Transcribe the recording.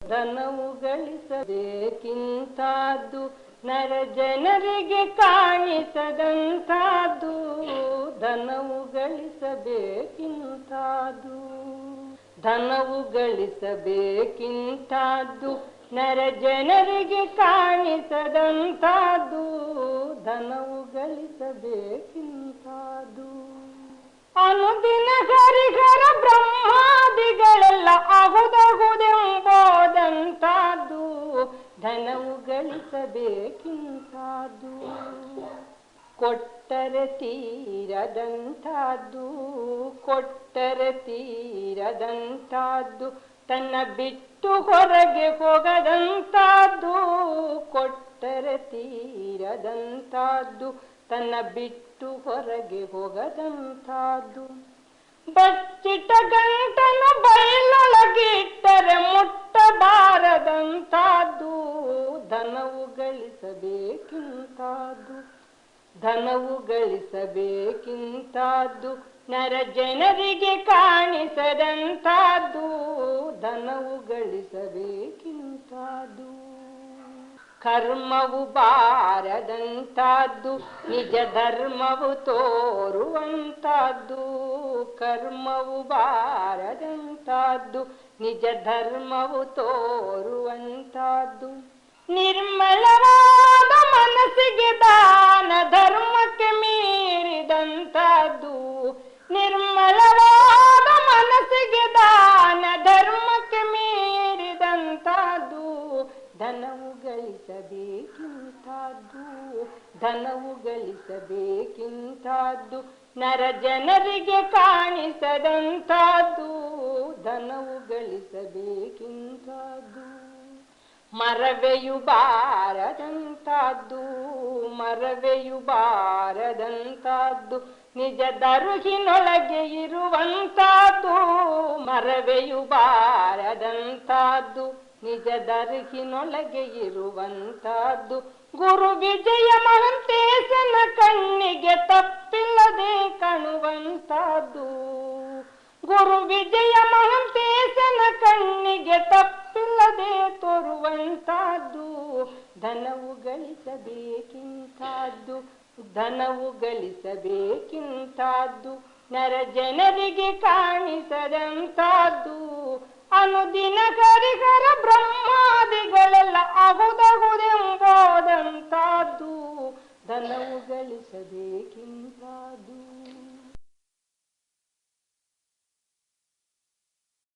ಧನವು ಗಳಿಸಬೇಕಿಂತಾದ್ದು ನರ ಜನರಿಗೆ ಕಾಣಿಸದಂತಾದ್ದು ಧನವು ಗಳಿಸಬೇಕಿಂತಾದ್ದು ಧನವು ಗಳಿಸಬೇಕಿಂತಾದ್ದು ನರ ಜನರಿಗೆ ಕಾಣಿಸದಂತಾದ್ದು ಧನವು ಗಳಿಸಬೇಕಿಂತಾದ್ದು ಅನುದಿನ ಹರಿಹರ ಬ್ರಹ್ಮಾದಿಗಳೆಲ್ಲ ಅಹುದಹುದೆಂಬೋದಂತಾದ್ದು ಧನವು ಗಳಿಸಬೇಕಿಂತಾದ್ದು ಕೊಟ್ಟರೆ ತೀರದಂತಾದ್ದು ಕೊಟ್ಟರೆ ತೀರದಂತಾದ್ದು ತನ್ನ ಬಿಟ್ಟು ಹೊರಗೆ ಹೋಗದಂತಾದ್ದು ಕೊಟ್ಟರೆ ತೀರದಂತಾದ್ದು ತನ್ನ ಬಿಟ್ಟು ಹೊರಗೆ ಹೋಗದಂತಾದ್ದು ಬಚ್ಚಿಟ ಗಂಟನ ಬಯಲೊಳಗಿಟ್ಟರೆ ಮುಟ್ಟಬಾರದಂತಾದ್ದು ಧನವು ಗಳಿಸಬೇಕಿಂತಾದ್ದು ಧನವು ಗಳಿಸಬೇಕಿಂತಾದ್ದು ನರ ಜನರಿಗೆ ಕಾಣಿಸದಂತಾದ್ದು ಧನವು ಗಳಿಸಬೇಕಿಂತಾದ್ದು ಕರ್ಮವು ಬಾರದಂತಾದ್ದು ನಿಜ ಧರ್ಮವು ತೋರುವಂತಾದ್ದು ಕರ್ಮವು ಬಾರದಂತಾದ್ದು ನಿಜ ಧರ್ಮವು ತೋರುವಂತಾದ್ದು ನಿರ್ಮಲವಾದ ಮನಸ್ಸಿಗೆ ದಾನ ಧರ್ಮಕ್ಕೆ ಮೀರಿದಂತಾದ್ದು ನಿರ್ಮಲವಾದ ಮನಸ್ಸಿಗೆ ದಾನ ಧರ್ಮಕ್ಕೆ ಮೀರಿದಂತಾದ್ದು ಧನವು ಗಳಿಸಬೇಕಿಂತಾದ್ದು ಧನವು ಗಳಿಸಬೇಕಿಂತಾದ್ದು ನರ ಜನರಿಗೆ ಕಾಣಿಸದಂತಾದ್ದು ಧನವು ಗಳಿಸಬೇಕಿಂತಾದ್ದು ಮರವೆಯು ಬಾರದಂತಾದ್ದು ಮರವೆಯು ಬಾರದಂತಾದ್ದು ನಿಜ ದರುಹಿನೊಳಗೆ ಇರುವಂತಾದ್ದು ಮರವೆಯು ಬಾರದಂತಾದ್ದು ನಿಜ ದರುಹಿನೊಳಗೆ ಇರುವಂತಾದ್ದು ಗುರು ವಿಜಯ ಮಹಂತೇಶನ ಕಣ್ಣಿಗೆ ತಪ್ಪಿಲ್ಲದೆ ಕಾಣುವಂತಾದ್ದು ಗುರು ವಿಜಯ ಮಹಂತೇಶನ ಕಣ್ಣಿಗೆ ತಪ್ಪಿಲ್ಲದೆ ತೋರುವಂತಾದ್ದು ಧನವು ಗಳಿಸಬೇಕಿಂತಾದ್ದು ಧನವು ಗಳಿಸಬೇಕಿಂತಾದ್ದು ನರ ಜನರಿಗೆ ಕಾಣಿಸದಂತಾದ್ದು ಅನುದಿನ ಹರಿಹರ ಬ್ರಹ್ಮಾದಿಗಳೆಲ್ಲ ಅಹುದಹುದೆಂಬೋದಂತಾದ್ದು ಧನವು ಗಳಿಸಬೇಕಿಂತಾದ್ದು